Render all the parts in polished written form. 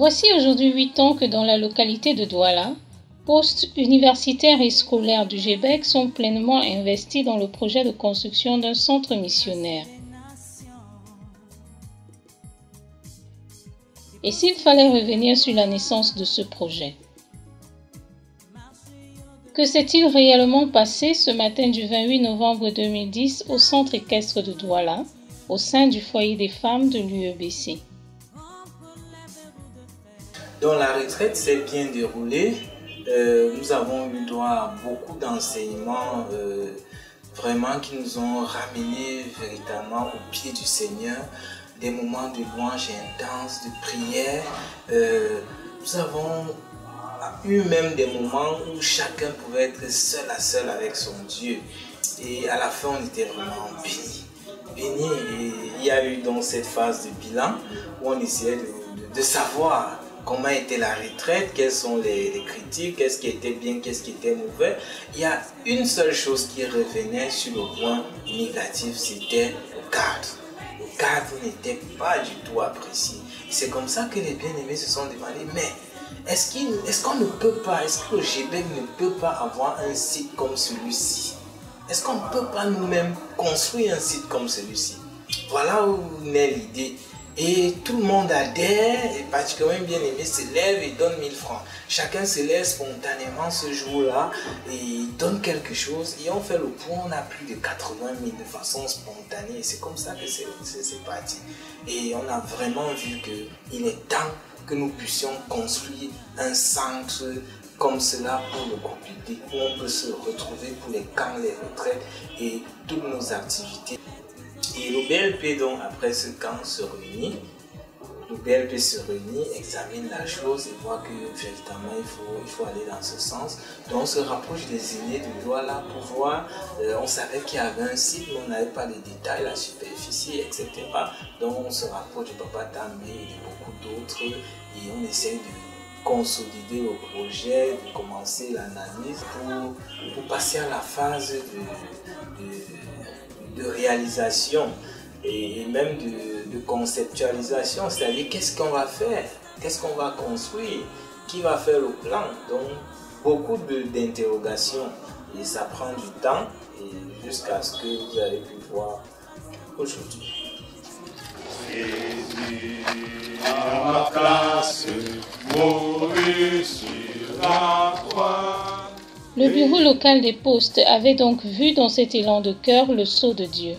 Voici aujourd'hui 8 ans que dans la localité de Douala, postes universitaires et scolaires du GBEC sont pleinement investis dans le projet de construction d'un centre missionnaire. Et s'il fallait revenir sur la naissance de ce projet? Que s'est-il réellement passé ce matin du 28 novembre 2010 au centre équestre de Douala, au sein du foyer des femmes de l'UEBC? Donc la retraite s'est bien déroulée. Nous avons eu droit à beaucoup d'enseignements vraiment qui nous ont ramenés véritablement au pied du Seigneur. Des moments de louange intense, de prière. Nous avons eu même des moments où chacun pouvait être seul à seul avec son Dieu. Et à la fin, on était vraiment bénis. Et il y a eu donc cette phase de bilan où on essayait de savoir comment était la retraite, quelles sont les critiques, qu'est-ce qui était bien, qu'est-ce qui était mauvais. Il y a une seule chose qui revenait sur le point négatif, c'était le cadre. Le cadre n'était pas du tout apprécié. C'est comme ça que les bien-aimés se sont demandé, mais est-ce qu'on ne peut pas, est-ce que le GBEC ne peut pas avoir un site comme celui-ci? Est-ce qu'on ne peut pas nous-mêmes construire un site comme celui-ci? Voilà où naît l'idée. Et tout le monde adhère, et particulièrement bien aimé se lève et donne 1000 francs. Chacun se lève spontanément ce jour-là et donne quelque chose. Et on fait le point, on a plus de 80 000 de façon spontanée. Et c'est comme ça que c'est parti. Et on a vraiment vu qu'il est temps que nous puissions construire un centre comme cela pour le groupe public, où on peut se retrouver pour les camps, les retraites et toutes nos activités. Et le BLP, donc, après ce camp se réunit, examine la chose et voit que véritablement il faut aller dans ce sens. Donc on se rapproche des aînés de Douala pour voir, on savait qu'il y avait un site, mais on n'avait pas les détails, la superficie, etc. Donc on se rapproche de Papa Tamé et de beaucoup d'autres et on essaie de consolider le projet, de commencer l'analyse pour passer à la phase de réalisation et même de conceptualisation, c'est-à-dire qu'est-ce qu'on va faire, qu'est-ce qu'on va construire, qui va faire le plan. Donc beaucoup d'interrogations et ça prend du temps et jusqu'à ce que vous avez pu voir aujourd'hui. Le bureau local des postes avait donc vu dans cet élan de cœur le sceau de Dieu.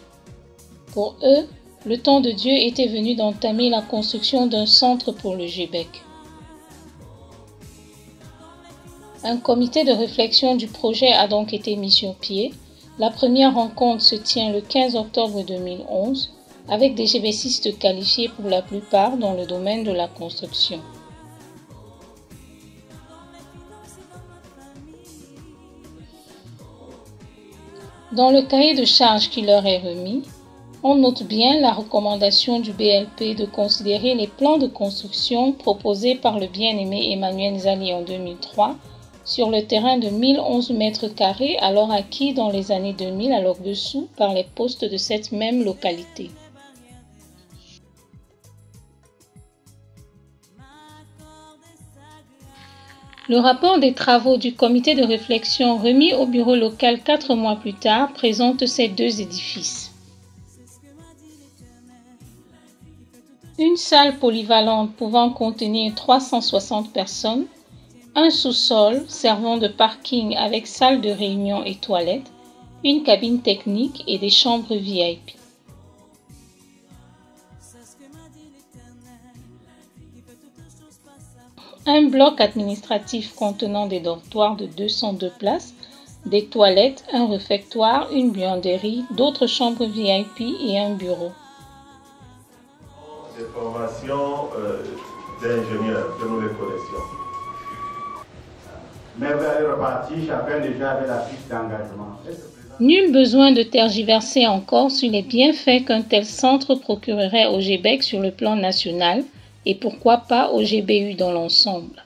Pour eux, le temps de Dieu était venu d'entamer la construction d'un centre pour le GBEC. Un comité de réflexion du projet a donc été mis sur pied. La première rencontre se tient le 15 octobre 2011 avec des GBECistes qualifiés pour la plupart dans le domaine de la construction. Dans le cahier de charges qui leur est remis, on note bien la recommandation du BLP de considérer les plans de construction proposés par le bien-aimé Emmanuel Nzali en 2003 sur le terrain de 1011 mètres carrés alors acquis dans les années 2000 à Logdessous par les postes de cette même localité. Le rapport des travaux du comité de réflexion remis au bureau local 4 mois plus tard présente ces deux édifices. Une salle polyvalente pouvant contenir 360 personnes, un sous-sol servant de parking avec salle de réunion et toilettes, une cabine technique et des chambres VIP. Un bloc administratif contenant des dortoirs de 202 places, des toilettes, un réfectoire, une buanderie, d'autres chambres VIP et un bureau. Des formations d'ingénieurs que nous les connaissions. Mais vous allez repartir, chacun déjà avait la fiche d'engagement. Nul besoin de tergiverser encore sur les bienfaits qu'un tel centre procurerait au GBEC sur le plan national et pourquoi pas au GBU dans l'ensemble.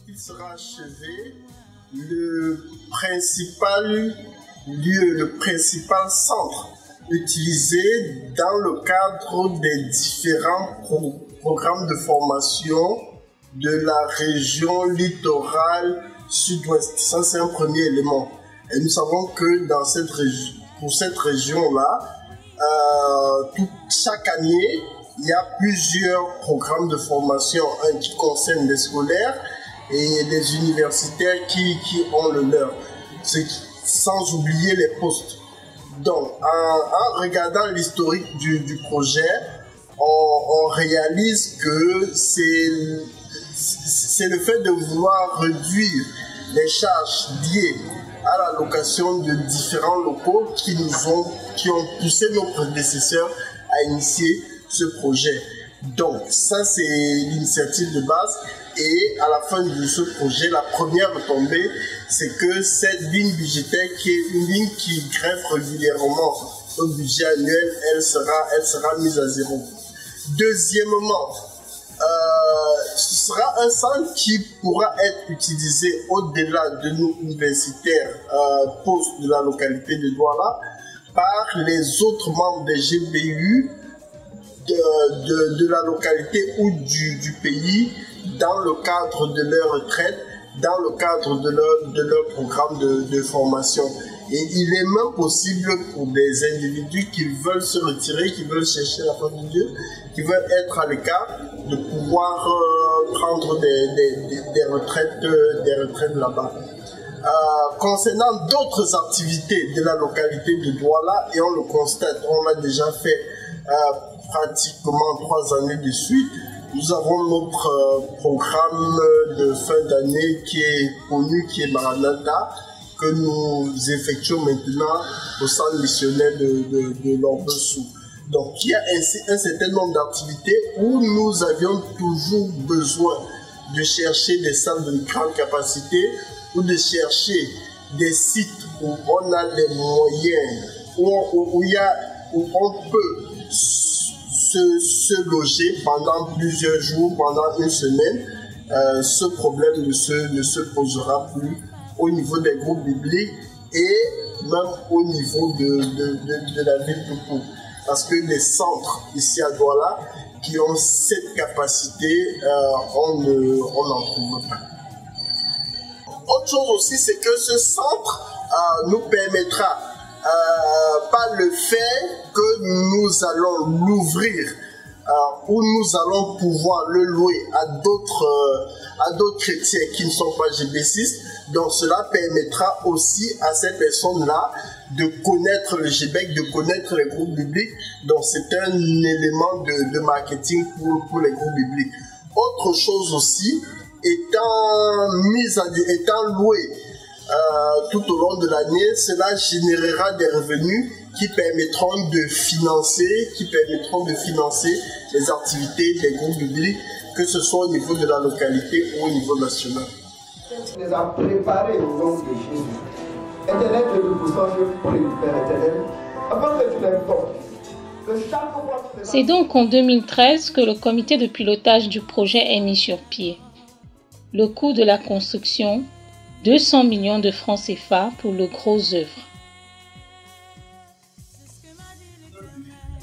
Il sera achevé le principal lieu, le principal centre utilisés dans le cadre des différents programmes de formation de la région littorale sud-ouest. Ça, c'est un premier élément. Et nous savons que dans pour cette région-là, chaque année, il y a plusieurs programmes de formation, un qui concerne les scolaires et les universitaires qui ont le leur, sans oublier les postes. Donc, en regardant l'historique du projet, on réalise que c'est le fait de vouloir réduire les charges liées à la location de différents locaux qui ont poussé nos prédécesseurs à initier ce projet. Donc, ça, c'est l'initiative de base. Et à la fin de ce projet, la première retombée, c'est que cette ligne budgétaire, qui est une ligne qui greffe régulièrement au budget annuel, elle sera mise à zéro. Deuxièmement, ce sera un centre qui pourra être utilisé au-delà de nos universitaires postes de la localité de Douala par les autres membres des GBU de la localité ou du pays dans le cadre de leur retraite, dans le cadre de leur programme de formation. Et il est même possible pour des individus qui veulent se retirer, qui veulent chercher la face de Dieu, qui veulent être à l'écart, de pouvoir prendre des retraites là-bas. Concernant d'autres activités de la localité de Douala, et on le constate, on l'a déjà fait pratiquement 3 années de suite, nous avons notre programme de fin d'année qui est connu, qui est Maranatha, que nous effectuons maintenant au centre missionnaire de l'Orbe-Sous. Donc, il y a ainsi un certain nombre d'activités où nous avions toujours besoin de chercher des salles de grande capacité ou de chercher des sites où on a les moyens, où on peut se loger pendant plusieurs jours, pendant une semaine. Ce problème ne se posera plus au niveau des groupes bibliques et même au niveau de la ville de Pau. Parce que les centres ici à Douala qui ont cette capacité, on n'en trouve pas. Autre chose aussi, c'est que ce centre nous permettra, par le fait que nous allons l'ouvrir, où nous allons pouvoir le louer à d'autres chrétiens qui ne sont pas GBCistes. Donc cela permettra aussi à ces personnes-là de connaître le GBEC, de connaître les groupes bibliques. Donc c'est un élément de marketing pour les groupes bibliques. Autre chose aussi, étant loué tout au long de l'année, cela générera des revenus qui permettront de financer les activités des groupes bibliques, que ce soit au niveau de la localité ou au niveau national. On les a préparés au nom de Jésus. Éternel, je vous prie, Père éternel, afin que tu l'informes. C'est donc en 2013 que le comité de pilotage du projet est mis sur pied. Le coût de la construction, 200 millions de francs CFA pour le gros œuvre.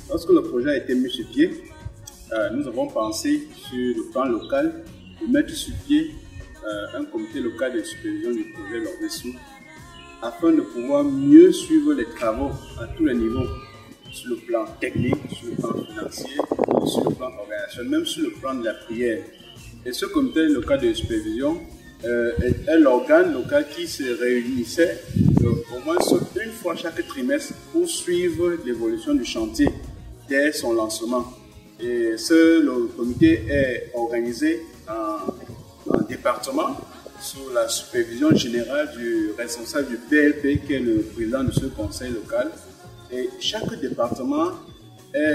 Lorsque le projet a été mis sur pied, nous avons pensé sur le plan local de mettre sur pied un comité local de supervision du projet l'Orbe-Sous afin de pouvoir mieux suivre les travaux à tous les niveaux, sur le plan technique, sur le plan financier, sur le plan organisationnel, même sur le plan de la prière. Et ce comité local de supervision est l'organe local qui se réunissait au moins une fois chaque trimestre pour suivre l'évolution du chantier dès son lancement. Et le comité est organisé en département sous la supervision générale du responsable du PLP qui est le président de ce conseil local. Et chaque département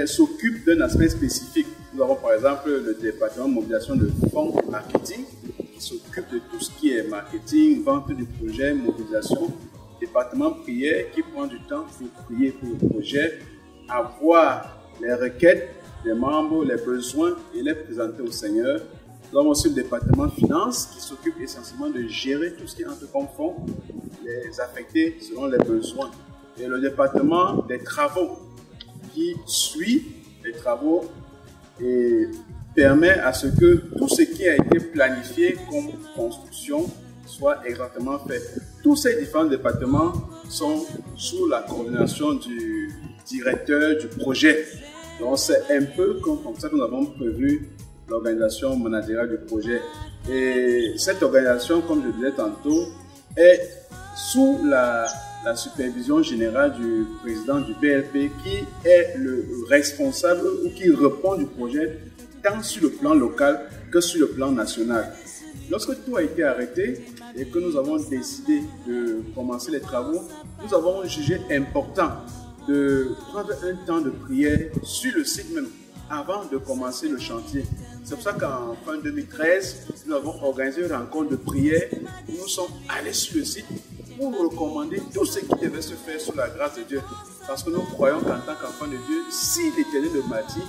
s'occupe d'un aspect spécifique. Nous avons par exemple le département mobilisation de fonds et marketing qui s'occupe de tout ce qui est marketing, vente du projet, mobilisation. Département prière qui prend du temps pour prier pour le projet, avoir les requêtes des membres, les besoins et les présenter au Seigneur. Nous avons aussi le département finance qui s'occupe essentiellement de gérer tout ce qui entre comme fonds, les affecter selon les besoins. Et le département des travaux qui suit les travaux et permet à ce que tout ce qui a été planifié comme construction soit exactement fait. Tous ces différents départements sont sous la coordination du directeur du projet. Donc c'est un peu comme ça que nous avons prévu l'organisation managériale du projet. Et cette organisation, comme je disais tantôt, est sous la supervision générale du président du BLP qui est le responsable ou qui répond du projet tant sur le plan local que sur le plan national. Lorsque tout a été arrêté et que nous avons décidé de commencer les travaux, nous avons jugé important de prendre un temps de prière sur le site même avant de commencer le chantier. C'est pour ça qu'en fin 2013, nous avons organisé une rencontre de prière où nous sommes allés sur le site pour recommander tout ce qui devait se faire sous la grâce de Dieu. Parce que nous croyons qu'en tant qu'enfants de Dieu, si l'Éternel le bâtit,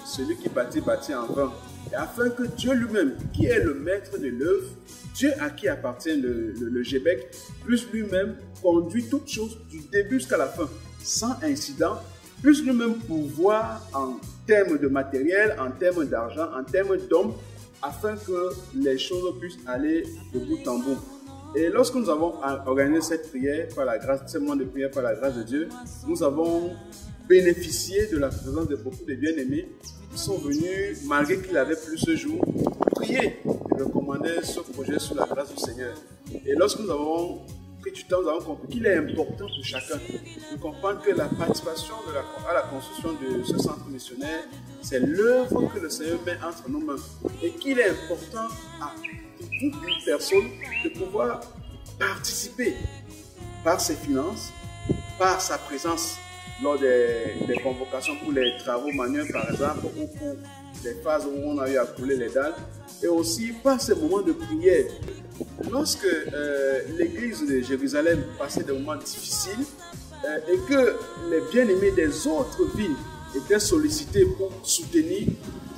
celui qui bâtit, bâtit en vain. Et afin que Dieu lui-même, qui est le maître de l'œuvre, Dieu à qui appartient le GBEC, puisse lui-même conduire toutes choses du début jusqu'à la fin, sans incident, puisse lui-même pouvoir en termes de matériel, en termes d'argent, en termes d'hommes, afin que les choses puissent aller de bout en bout. Et lorsque nous avons organisé cette prière par la grâce, ce moment de prière par la grâce de Dieu, nous avons bénéficié de la présence de beaucoup de bien-aimés qui sont venus, malgré qu'il avait plus ce jour, prier et recommander ce projet sous la grâce du Seigneur. Et lorsque nous avons pris du temps, nous avons compris qu'il est important pour chacun de comprendre que la participation à la construction de ce centre missionnaire, c'est l'œuvre que le Seigneur met entre nos mains et qu'il est important à toute une personne de pouvoir participer par ses finances, par sa présence lors des convocations pour les travaux manuels par exemple, ou pour les phases où on a eu à couler les dalles, et aussi par ces moments de prière. Lorsque l'église de Jérusalem passait des moments difficiles et que les bien-aimés des autres villes étaient sollicités pour soutenir,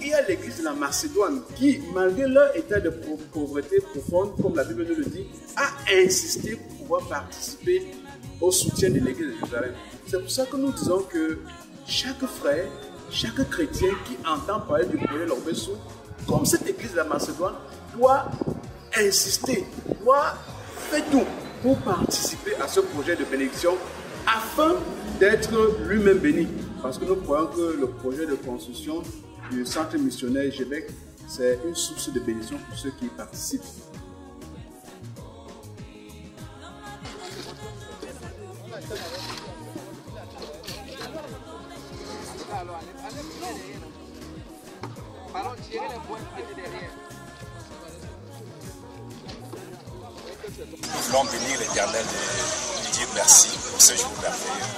il y a l'église de la Macédoine qui, malgré leur état de pauvreté profonde, comme la Bible nous le dit, a insisté pour pouvoir participer au soutien de l'église de Jérusalem. C'est pour ça que nous disons que chaque frère, chaque chrétien qui entend parler du projet Lorbesso, comme cette église de la Macédoine, doit insister, doit faire tout pour participer à ce projet de bénédiction afin d'être lui-même béni. Parce que nous croyons que le projet de construction du centre missionnaire GBEC, c'est une source de bénédiction pour ceux qui y participent. Nous voulons bénir l'Éternel et lui dire merci pour ce jour merveilleux,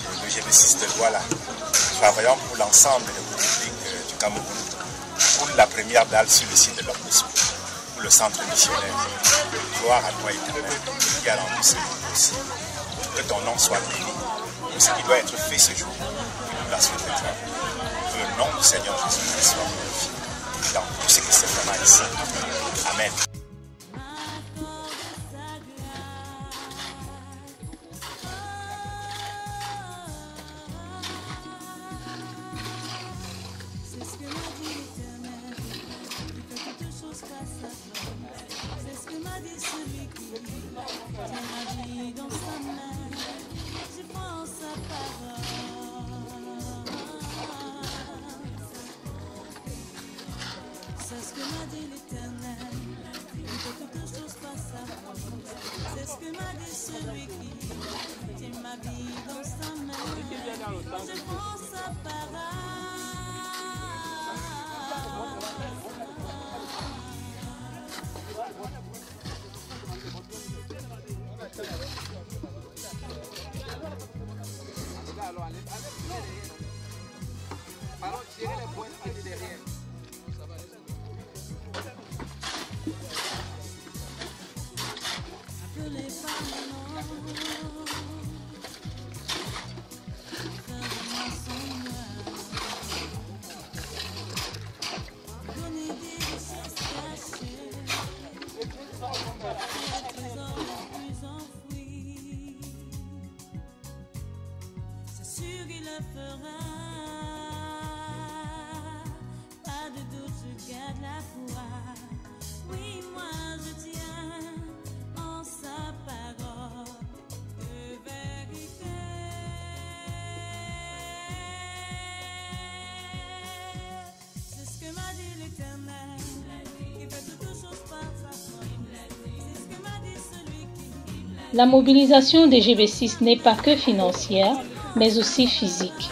pour le GB6 de Douala. Travaillons pour l'ensemble des publics du Cameroun, pour la première dalle sur le site de Lorbesso, pour le centre missionnaire. Gloire à toi, Éternel, qui a rendu ce jour possible. Que ton nom soit béni pour ce qui doit être fait ce jour, pour la suite des travaux. Que le nom du Seigneur Jésus-Christ soit glorifié dans tout ce qui se fera ici. Amen. C'est ce que m'a dit l'Éternel, que toutes choses passent à fond. C'est ce que m'a dit celui qui tient ma vie dans sa main. Je prends sa parole. La mobilisation des GB6 n'est pas que financière, mais aussi physique.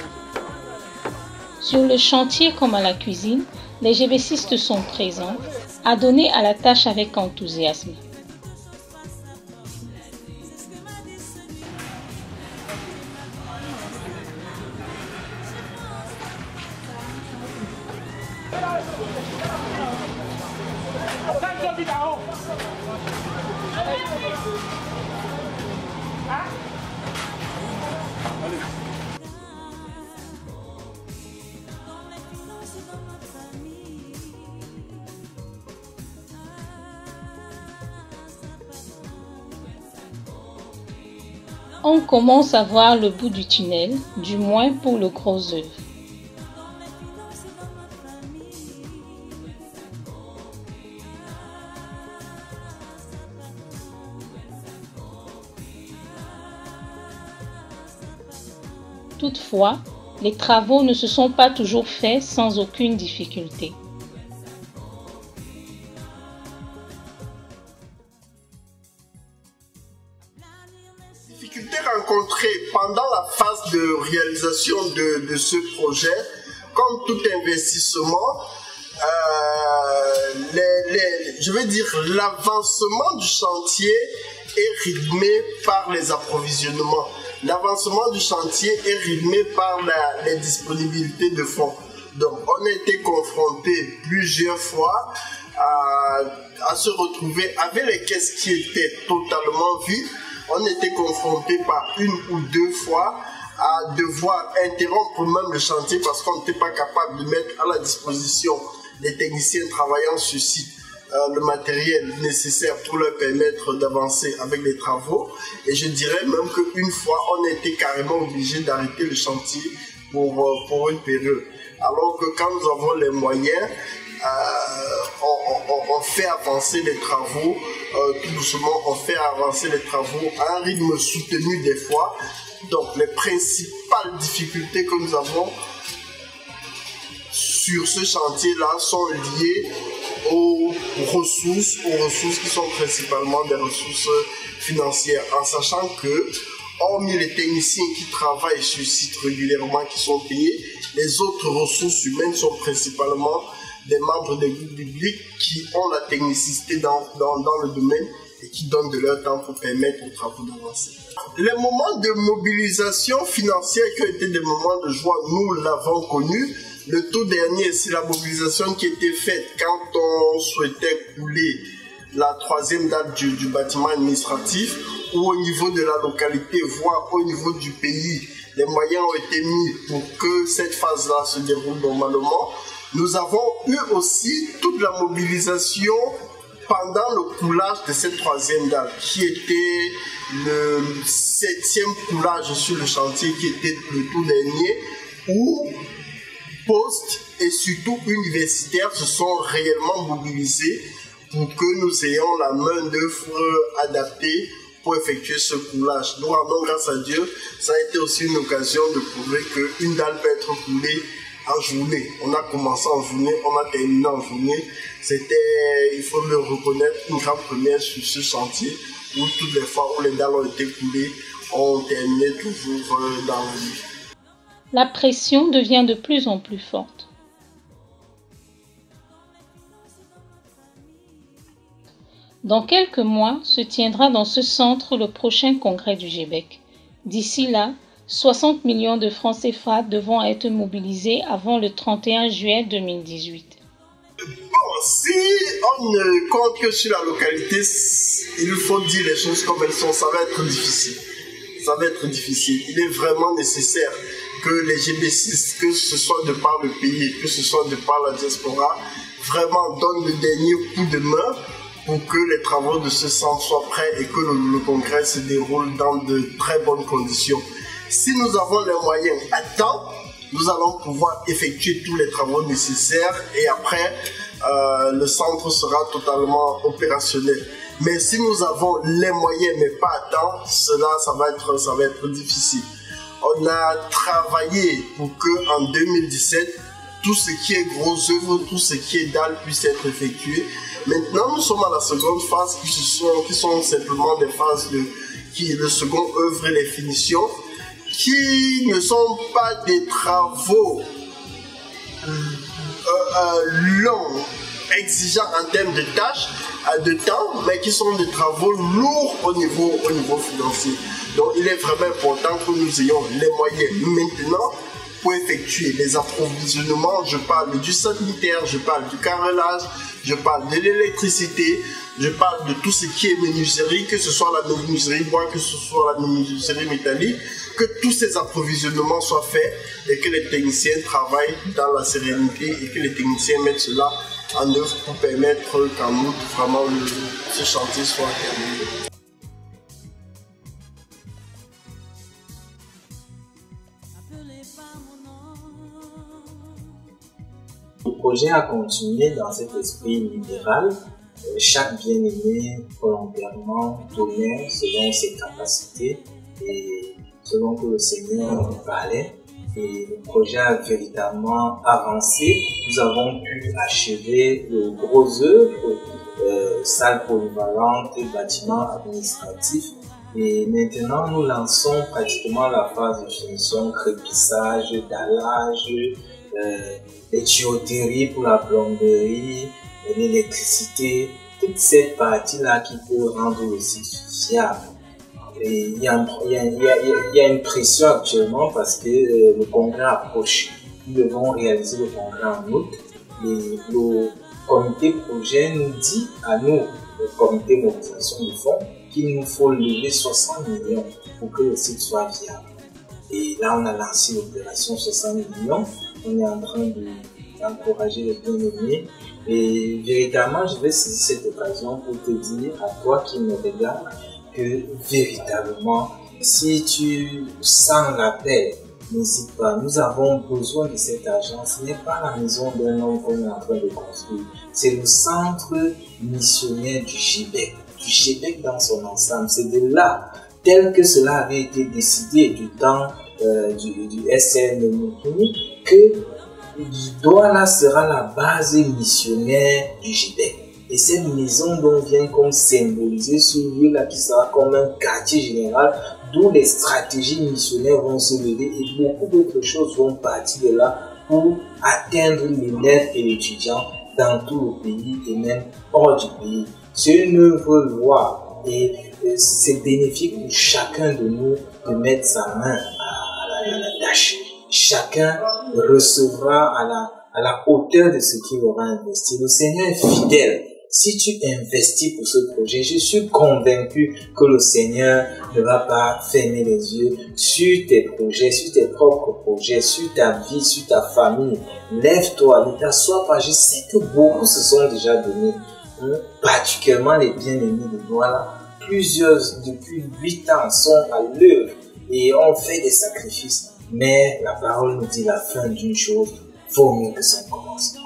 Sur le chantier comme à la cuisine, les GB6 sont présents, adonnés à la tâche avec enthousiasme. On commence à voir le bout du tunnel, du moins pour le gros œuvre. Toutefois, les travaux ne se sont pas toujours faits sans aucune difficulté. Difficultés rencontrées pendant la phase de réalisation de ce projet, comme tout investissement, je veux dire l'avancement du chantier est rythmé par les approvisionnements. L'avancement du chantier est rythmé par les disponibilités de fonds. Donc on a été confronté plusieurs fois à se retrouver avec les caisses qui étaient totalement vides. On était confronté par une ou deux fois à devoir interrompre même le chantier parce qu'on n'était pas capable de mettre à la disposition des techniciens travaillant sur site le matériel nécessaire pour leur permettre d'avancer avec les travaux. Et je dirais même qu'une fois, on a été carrément obligé d'arrêter le chantier pour une période. Alors que quand nous avons les moyens, on fait avancer les travaux, tout doucement, on fait avancer les travaux à un rythme soutenu des fois. Donc les principales difficultés que nous avons sur ce chantier-là sont liées aux ressources qui sont principalement des ressources financières, en sachant que, hormis les techniciens qui travaillent sur site régulièrement, qui sont payés, les autres ressources humaines sont principalement des membres des groupes bibliques qui ont la technicité dans le domaine et qui donnent de leur temps pour permettre aux travaux d'avancer. Les moments de mobilisation financière qui ont été des moments de joie, nous l'avons connu. Le tout dernier, c'est la mobilisation qui était faite quand on souhaitait couler la troisième date du bâtiment administratif, où au niveau de la localité, voire au niveau du pays, les moyens ont été mis pour que cette phase-là se déroule normalement. Nous avons eu aussi toute la mobilisation pendant le coulage de cette troisième date, qui était le 7e coulage sur le chantier, qui était le tout dernier, où postes et surtout universitaires se sont réellement mobilisés pour que nous ayons la main-d'œuvre adaptée pour effectuer ce coulage. Nous rendons grâce à Dieu, ça a été aussi une occasion de prouver qu'une dalle peut être coulée en journée. On a commencé en journée, on a terminé en journée. C'était, il faut le reconnaître, une grande première sur ce chantier où toutes les fois où les dalles ont été coulées, on terminait toujours dans la nuit. La pression devient de plus en plus forte. Dans quelques mois se tiendra dans ce centre le prochain congrès du GBEC. D'ici là, 60 millions de francs CFA devront être mobilisés avant le 31 juillet 2018. Bon, si on ne compte que sur la localité, il faut dire les choses comme elles sont, ça va être difficile. Ça va être difficile. Il est vraiment nécessaire que les GB6, que ce soit de par le pays, que ce soit de par la diaspora, vraiment donnent le dernier coup de main pour que les travaux de ce centre soient prêts et que le congrès se déroule dans de très bonnes conditions. Si nous avons les moyens à temps, nous allons pouvoir effectuer tous les travaux nécessaires et après, le centre sera totalement opérationnel. Mais si nous avons les moyens mais pas à temps, ça va être difficile. On a travaillé pour que en 2017, tout ce qui est gros œuvre, tout ce qui est dalle puisse être effectué. Maintenant, nous sommes à la seconde phase qui sont simplement des phases de qui est le second œuvre et les finitions, qui ne sont pas des travaux longs, exigeants en termes de tâches, de temps, mais qui sont des travaux lourds au niveau financier. Donc il est vraiment important que nous ayons les moyens maintenant pour effectuer les approvisionnements. Je parle du sanitaire, je parle du carrelage, je parle de l'électricité, je parle de tout ce qui est menuiserie, que ce soit la menuiserie bois, que ce soit la menuiserie métallique, que tous ces approvisionnements soient faits et que les techniciens travaillent dans la sérénité et que les techniciens mettent cela en œuvre pour permettre qu'en août, vraiment, ce chantier soit terminé. Le projet a continué dans cet esprit libéral. Chaque bien-aimé volontairement donnait selon ses capacités et selon que le Seigneur nous parlait. Et le projet a véritablement avancé. Nous avons pu achever le gros œuvre, salle polyvalente, bâtiment administratif. Et maintenant, nous lançons pratiquement la phase de finition, crépissage, dallage, les tuyauteries pour la plomberie, l'électricité, toute cette partie-là qui peut rendre le site fiable. Et il y a une pression actuellement parce que le congrès approche. Nous devons réaliser le congrès en août. Et le comité projet nous dit à nous, le comité mobilisation du fonds, qu'il nous faut lever 60 millions pour que le site soit viable. Et là, on a lancé l'opération 60 millions. On est en train d'encourager les bien-aimés. Et véritablement, je vais saisir cette occasion pour te dire à toi qui me regardes que véritablement, si tu sens l'appel, n'hésite pas. Nous avons besoin de cet argent. Ce n'est pas la maison d'un homme qu'on est en train de construire. C'est le centre missionnaire du GBEC dans son ensemble. C'est de là, tel que cela avait été décidé du temps du SN Moutouni, que Douala sera la base missionnaire du GBEC. Et cette maison dont vient comme symboliser celui-là qui sera comme un quartier général d'où les stratégies missionnaires vont se lever et beaucoup d'autres choses vont partir de là pour atteindre l'élève et l'étudiant dans tout le pays et même hors du pays. C'est une œuvre loi et c'est bénéfique pour chacun de nous de mettre sa main à la tâche. Chacun recevra à la hauteur de ce qu'il aura investi. Le Seigneur est fidèle. Si tu investis pour ce projet, je suis convaincu que le Seigneur ne va pas fermer les yeux sur tes projets, sur tes propres projets, sur ta vie, sur ta famille. Lève-toi, ne t'assois pas. Je sais que beaucoup se sont déjà donnés, particulièrement les bien-aimés de Douala. Plusieurs, depuis 8 ans, sont à l'œuvre et ont fait des sacrifices. Mais la parole nous dit la fin d'une chose vaut mieux que son commencement.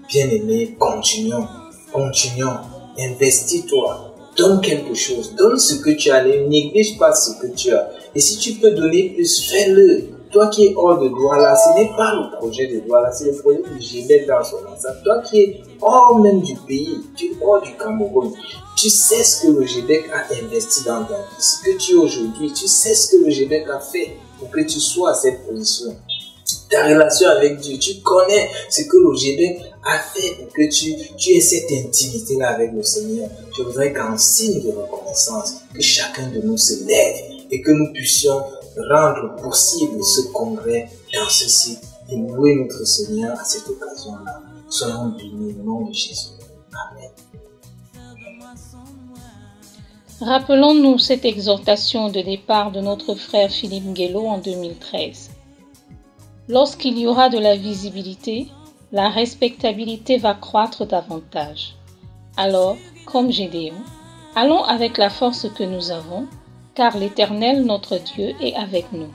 Bien-aimés, continuons. Continuons, investis-toi, donne quelque chose, donne ce que tu as, ne néglige pas ce que tu as. Et si tu peux donner plus, fais-le. Toi qui es hors de Douala, ce n'est pas le projet de Douala, c'est le projet du GBEC dans son ensemble. Toi qui es hors même du pays, tu es hors du Cameroun, tu sais ce que le GBEC a investi dans ta vie, ce que tu es aujourd'hui, tu sais ce que le GBEC a fait pour que tu sois à cette position. Ta relation avec Dieu, tu connais ce que le GBEC a fait pour que tu aies cette intimité-là avec le Seigneur. Je voudrais qu'en signe de reconnaissance, que chacun de nous se lève et que nous puissions rendre possible ce congrès dans ce site et louer notre Seigneur à cette occasion-là. Soyons bénis au nom de Jésus. Amen. Rappelons-nous cette exhortation de départ de notre frère Philippe Nguelo en 2013. Lorsqu'il y aura de la visibilité, la respectabilité va croître davantage. Alors, comme Gédéon, allons avec la force que nous avons, car l'Éternel notre Dieu est avec nous.